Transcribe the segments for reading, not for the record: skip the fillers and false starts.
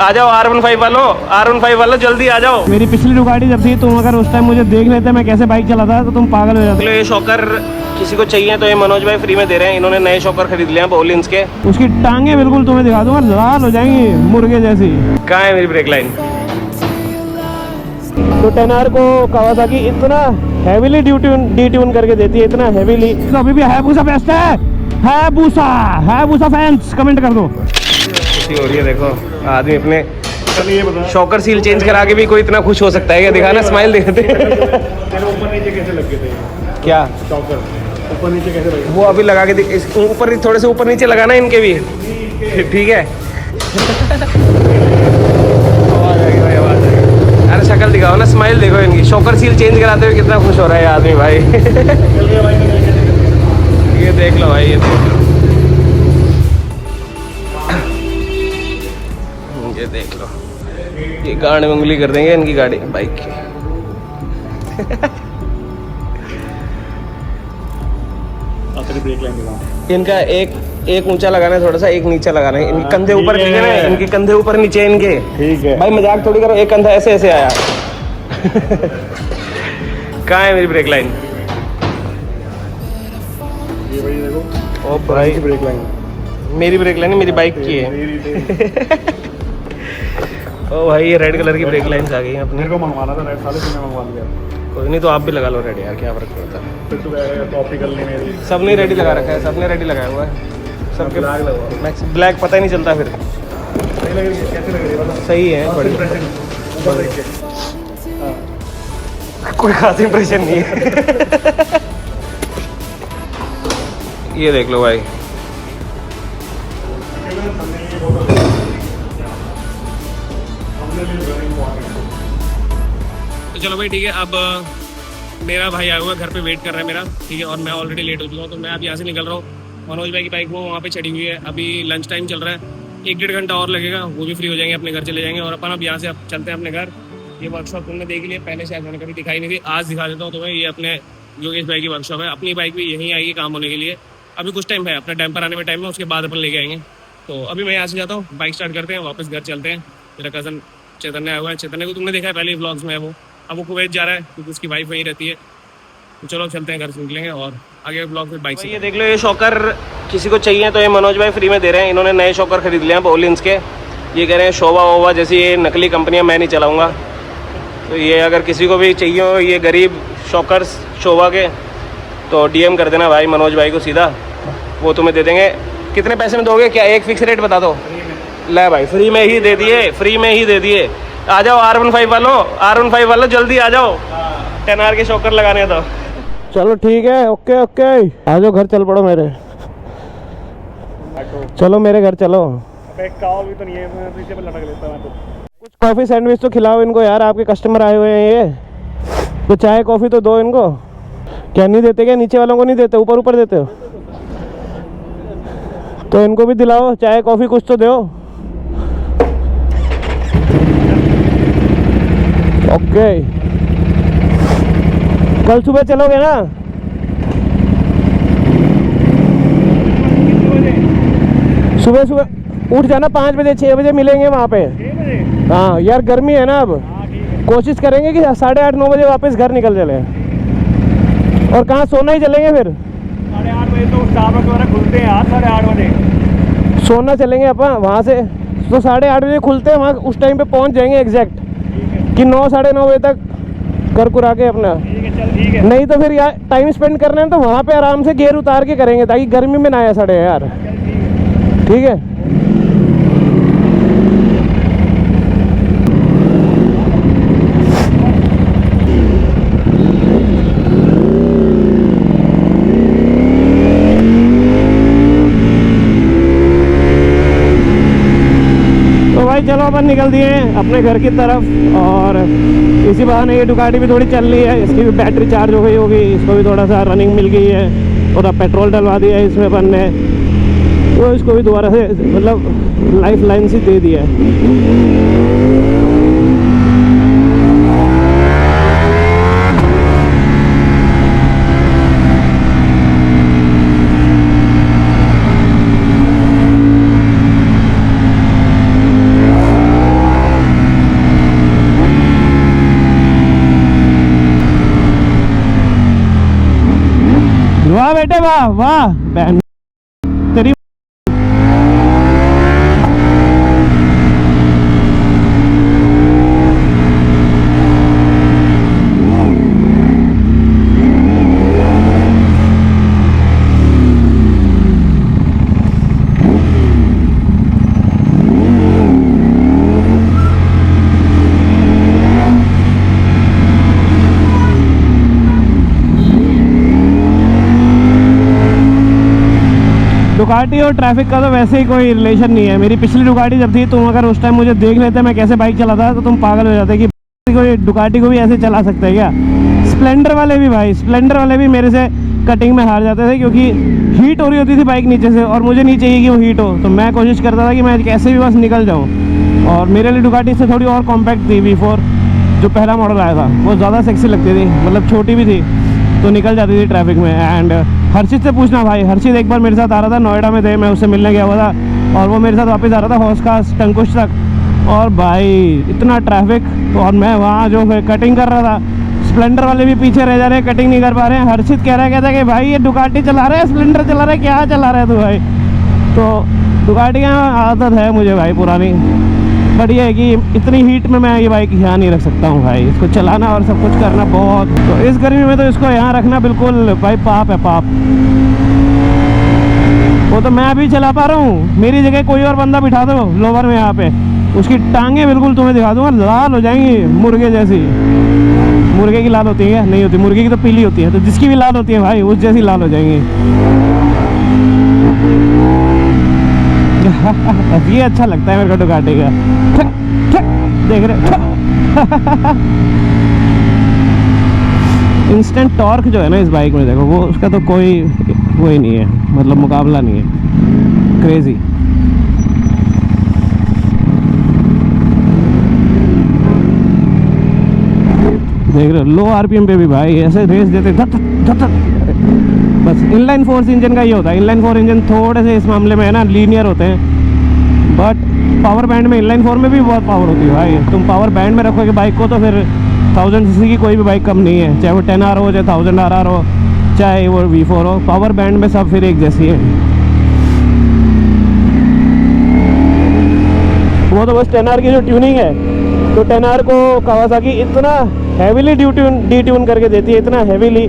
आ जाओ R15 वालों जल्दी आ जाओ। मेरी पिछली गाड़ी जब थी, तुम अगर उस टाइम मुझे देख लेते मैं कैसे बाइक चलाता तो तुम पागल हो जाते। ये शॉकर किसी को चाहिए तो ये मनोज भाई फ्री में दे रहे हैं। इन्होंने नए शॉकर खरीद लिया बोलिंस के। उसकी टांगे बिल्कुल तुम्हें दिखा दूंगा, लाल हो जाएंगी मुर्गे जैसी। कहाँ है मेरी ब्रेक लाइन? तो 10R को कावासाकी इतना हैवीली डी-ट्यून करके देती है, इतना हैवीली। तो अभी भी हायाबुसा बेस्ट है। हायाबुसा फैंस कमेंट कर दो। खुशी हो रही है, देखो आदमी अपने शॉकर सील चेंज करा के भी कोई इतना खुश हो सकता है क्या? दिखाना, स्माइल दिखाते। ऊपर नीचे कैसे लग गए थे क्या शॉकर? ऊपर नीचे कैसे लगे? वो अभी लगा के ऊपर, थोड़े से ऊपर नीचे लगाना इनके भी। ठीक है। आवाज आ गई भाई, आवाज आ गई। अरे शक्ल दिखाओ ना, स्माइल देखो इनकी। शॉकर सील चेंज कराते हुए कितना खुश हो रहा है आदमी भाई। ये देख लो भाई, ये देख लो, ये देख लो। ये गांड में उंगली कर देंगे इनकी गाड़ी बाइक की। ब्रेक लाइन इनका एक ऊंचा लगाना है, थोड़ा सा एक नीचा लगाना है। इनके कंधे ऊपर, ठीक है ना? इनके कंधे ऊपर नीचे इनके। ठीक है भाई मजाक थोड़ी करो, एक कंधा ऐसे ऐसे आया। कहाँ है मेरी ब्रेक लाइन? ये भाई देखो, ओ भाई ब्रेक लाइन मेरी ब्रेक लाइन मेरी बाइक की है। ओ भाई ये रेड कलर की ब्रेक लाइन्स आ गई हैं अपनी। मेरे को मंगवाना था, रेड साले तुमने मंगवा लिया। कोई नहीं, तो आप भी लगा लो रेडी यार, क्या फर्क पड़ता है। फिर तू कहेगा कॉपी कर ली मेरी। सबने रेडी लगा रखा है, सबने रेडी लगाया हुआ है सबके। ब्लैक लगवा। ब्लैक पता ही नहीं चलता फिर। सही लग रही है? कैसे लग रही है बता? सही है, बड़ी ऊपर देख के। हाँ। कोई खास इंप्रेशन नहीं है। ये देख लो भाई, तो चलो भाई ठीक है। अब मेरा भाई आया हुआ है, घर पे वेट कर रहा है मेरा, ठीक है। और मैं ऑलरेडी लेट हो चुका हूँ, तो मैं अब यहाँ से निकल रहा हूँ। मनोज भाई की बाइक वो वहाँ पे चढ़ी हुई है। अभी लंच टाइम चल रहा है, 1-1.5 घंटा और लगेगा, वो भी फ्री हो जाएंगे, अपने घर चले जाएंगे। और अपन अब यहाँ से अब चलते हैं अपने घर। ये वर्कशॉप तुमने देख लिया पहले, शायद मैंने कभी दिखाई नहीं थी, आज दिखा देता हूँ तुम्हें। ये अपने योगेश भाई की वर्कशॉप है। अपनी बाइक भी यहीं आएगी काम होने के लिए। अभी कुछ टाइम है, अपना डैम्पर आने में टाइम है, उसके बाद अपन लेके आएंगे। तो अभी मैं यहाँ से जाता हूँ, बाइक स्टार्ट करते हैं, वापस घर चलते हैं। मेरा कज़न चैतन्य आया हुआ है। चैतन्य को तुमने देखा है पहले व्लॉग्स में, वो अब वो कुवैत जा रहा है क्योंकि उसकी वाइफ वहीं रहती है। तो चलो चलते हैं, घर से निकलेंगे और आगे ब्लॉग में बाइक से। ये देख लो, ये शॉकर किसी को चाहिए तो ये मनोज भाई फ्री में दे रहे हैं। इन्होंने नए शॉकर खरीद लिया बोलिंस के। ये कह रहे हैं शोभा वोभा जैसी ये नकली कंपनियां मैं नहीं चलाऊँगा। तो ये अगर किसी को भी चाहिए हो ये गरीब शॉकर्स शोभा के, तो DM कर देना भाई मनोज भाई को सीधा, वो तुम्हें दे देंगे। कितने पैसे में दोगे? क्या एक फिक्स रेट बता दो। ले भाई, फ्री में ही दे दिए, फ्री में ही दे दिए। आ जाओ R15 वालों जल्दी आ जाओ, 10R के शॉकर लगाने तो। चलो ठीक है, ओके ओके, आ जाओ घर चल पड़ो मेरे। चलो मेरे घर चलो। एक काव भी तो नहीं है, मैं पीछे पे लटक लेता मैं तो। कुछ कॉफ़ी सैंडविच तो खिलाओ इनको यार, आपके कस्टमर आए हुए हैं ये। तो चाय कॉफ़ी तो दो इनको। क्या नहीं देते क्या? नीचे वालों को नहीं देते, ऊपर ऊपर देते हो? तो इनको भी दिलाओ चाय कॉफ़ी, कुछ तो दो। ओके, कल सुबह चलोगे ना? सुबह सुबह उठ जाना, 5 बजे 6 बजे मिलेंगे वहाँ पे। हाँ यार, गर्मी है ना, अब कोशिश करेंगे कि 8:30-9 बजे वापस घर निकल चले। और कहाँ सोना ही चलेंगे फिर? 8:30 बजे तो स्टारबक्स वगैरह खुलते हैं यार, 8:30 बजे सोना चलेंगे अपन वहाँ से। तो 8:30 बजे खुलते हैं, वहाँ उस टाइम पे पहुँच जाएंगे एग्जैक्ट, कि 9-9:30 बजे तक कर कुरा के अपना। ठीक है, चल ठीक है। नहीं तो फिर यार टाइम स्पेंड करना है तो वहाँ पे आराम से गियर उतार के करेंगे, ताकि गर्मी में ना आया सड़े यार। ठीक है। तो भाई चलो अपन निकल दिए हैं अपने घर की तरफ। और इसी बहाने ये डुकाटी भी थोड़ी चल रही है, इसकी भी बैटरी चार्ज हो गई होगी, इसको भी थोड़ा सा रनिंग मिल गई है, थोड़ा पेट्रोल डलवा दिया है इसमें अपन ने, तो इसको भी दोबारा से मतलब लाइफ लाइन सी दे दिया है। बेटे वाह वाह बहन तेरी। डुकाटी और ट्रैफिक का तो वैसे ही कोई रिलेशन नहीं है। मेरी पिछली डुकाटी जब थी, तुम अगर उस टाइम मुझे देख लेते मैं कैसे बाइक चलाता तो तुम पागल हो जाते कि कोई डुकाटी को भी ऐसे चला सकते हैं क्या। स्प्लेंडर वाले भी भाई, स्प्लेंडर वाले भी मेरे से कटिंग में हार जाते थे क्योंकि हीट हो रही होती थी बाइक नीचे से, और मुझे नहीं चाहिए कि वो हीट हो। तो मैं कोशिश करता था कि मैं कैसे भी बस निकल जाऊँ। और मेरे लिए डुकाटी से थोड़ी और कॉम्पैक्ट थी V4 जो पहला मॉडल आया था, वो ज़्यादा सेक्सी लगती थी, मतलब छोटी भी थी तो निकल जाती थी ट्रैफिक में। एंड हर्षित से पूछना भाई, हर्षित एक बार मेरे साथ आ रहा था, नोएडा में थे, मैं उससे मिलने गया हुआ था और वो मेरे साथ वापस आ रहा था हौस खास टंकुश तक, और भाई इतना ट्रैफिक और मैं वहाँ जो कटिंग कर रहा था, स्प्लेंडर वाले भी पीछे रह जा रहे हैं, कटिंग नहीं कर पा रहे हैं। हर्षित कह रहा है, कहता है कि भाई ये डुकाटी चला रहा है, स्प्लेंडर चला रहा है, क्या चला रहा है तू भाई। तो डुकाटी का आदत है मुझे भाई पुरानी, बट ये है कि इतनी हीट में मैं ये बाइक यहाँ नहीं रख सकता हूँ भाई, इसको चलाना और सब कुछ करना बहुत, तो इस गर्मी में तो इसको यहाँ रखना बिल्कुल भाई पाप है पाप। वो तो मैं अभी चला पा रहा हूँ, मेरी जगह कोई और बंदा बिठा दो लोवर में यहाँ पे, उसकी टांगे बिल्कुल तुम्हें दिखा दूंगा लाल हो जाएंगी मुर्गे जैसी। मुर्गे की लाल होती है क्या? नहीं होती, मुर्गे की तो पीली होती है, तो जिसकी भी लाल होती है भाई उस जैसी लाल हो जाएंगी। ये अच्छा लगता है मेरे को डुकाटी का, ठक, ठक, देख रहे इंस्टेंट टॉर्क जो है ना इस बाइक में, देखो वो उसका तो कोई वही नहीं है, मतलब मुकाबला नहीं है, क्रेजी। देख रहे हो लो आरपीएम पे भी भाई ऐसे रेस देते धक धक धक। बस इनलाइन फोर्स इंजन का ये होता है, इनलाइन फोर इंजन थोड़े से इस मामले में है ना लीनियर होते हैं, बट पावर बैंड में इनलाइन फोर में भी बहुत पावर होती है भाई। तुम पावर बैंड में रखोगे बाइक को तो फिर 1000 सीसी की कोई भी बाइक कम नहीं है, चाहे वो 10R हो, चाहे 1000 RR हो, चाहे वो V4 हो, पावर बैंड में सब फिर एक जैसी है। वो तो बस 10R की जो ट्यूनिंग है, तो 10R को कावासाकी इतना हैवीली डी ट्यून करके देती है, इतना हैवीली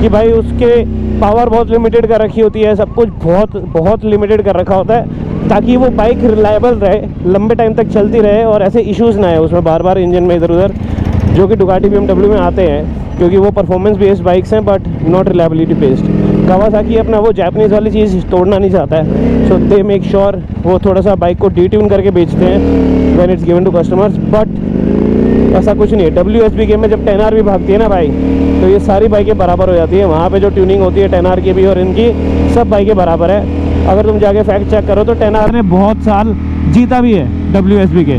कि भाई उसके पावर बहुत लिमिटेड कर रखी होती है, सब कुछ बहुत बहुत लिमिटेड कर रखा होता है ताकि वो बाइक रिलायबल रहे, लंबे टाइम तक चलती रहे और ऐसे इश्यूज़ ना आए उसमें बार बार इंजन में इधर उधर, जो कि डुकाटी BMW में आते हैं क्योंकि वो परफॉर्मेंस बेस्ड बाइक्स हैं but not reliability based. Kawasaki अपना वो जापानीज़ वाली चीज़ तोड़ना नहीं चाहता है, सो दे मेक श्योर वो थोड़ा सा बाइक को डी ट्यून करके बेचते हैं when it's given to customers. But ऐसा कुछ नहीं है, WSB के में जब 10R भी भागती है ना भाई, तो ये सारी बाइकें बराबर हो जाती है। वहाँ पे जो ट्यूनिंग होती है 10R की भी और इनकी, सब बाइकें बराबर है। अगर तुम जाके फैक्ट चेक करो तो 10R ने बहुत साल जीता भी है WSB के,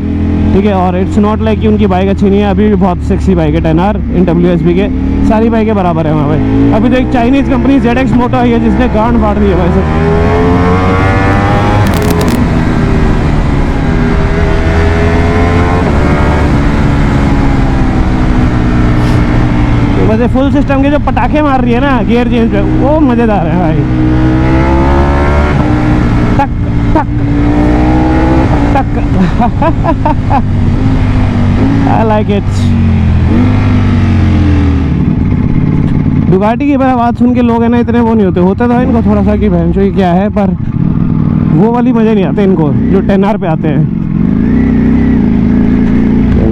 ठीक है। और इट्स नॉट लाइक कि उनकी बाइक अच्छी नहीं है, अभी भी बहुत सेक्सी बाइक है 10R इन WSB के, सारी बाइकें बराबर है वहाँ पे। अभी तो एक चाइनीज़ कंपनी ZX मोटो आई है जिसने गांड फाड़ दी है भाई सब। वैसे फुल सिस्टम के जो पटाखे मार रही है ना गियर चेंज पे, वो मज़ेदार है भाई। टक टक टक आई लाइक इट। डुकाटी की आवाज़ सुन के लोग है ना इतने वो नहीं होते तो इनको थोड़ा सा कि भैंसो ये क्या है, पर वो वाली मज़े नहीं आते इनको जो 10R पे आते हैं।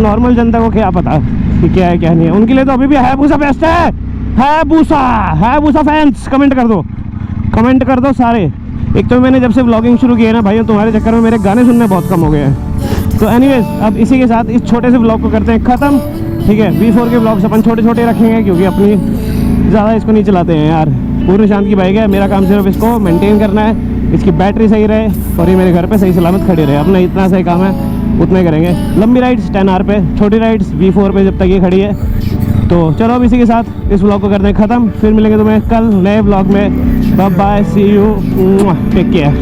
नॉर्मल जनता को क्या पता कि क्या है क्या नहीं है, उनके लिए तो अभी भी हायाबुसा बेस्ट है। हायाबुसा फैंस कमेंट कर दो सारे। एक तो मैंने जब से व्लॉगिंग शुरू की है ना भाइयों, तुम्हारे चक्कर में मेरे गाने सुनने बहुत कम हो गए हैं। तो एनीवेज अब इसी के साथ इस छोटे से व्लॉग को करते हैं ख़त्म, ठीक है। V4 के व्लॉग्स अपन छोटे छोटे रखेंगे क्योंकि अपनी ज़्यादा इसको नहीं चलाते हैं यार। पूर्ण शांत की बाइक है, मेरा काम सिर्फ इसको मेंटेन करना है, इसकी बैटरी सही रहे और ये मेरे घर पे सही सलामत खड़ी रहे। अपना इतना सही काम है, उतना ही करेंगे। लंबी राइड्स 10R पे, छोटी राइड्स V4 पे जब तक ये खड़ी है। तो चलो अब इसी के साथ इस व्लॉग को करते हैं ख़त्म, फिर मिलेंगे तुम्हें कल नए व्लॉग में। Bye bye, see you, take care.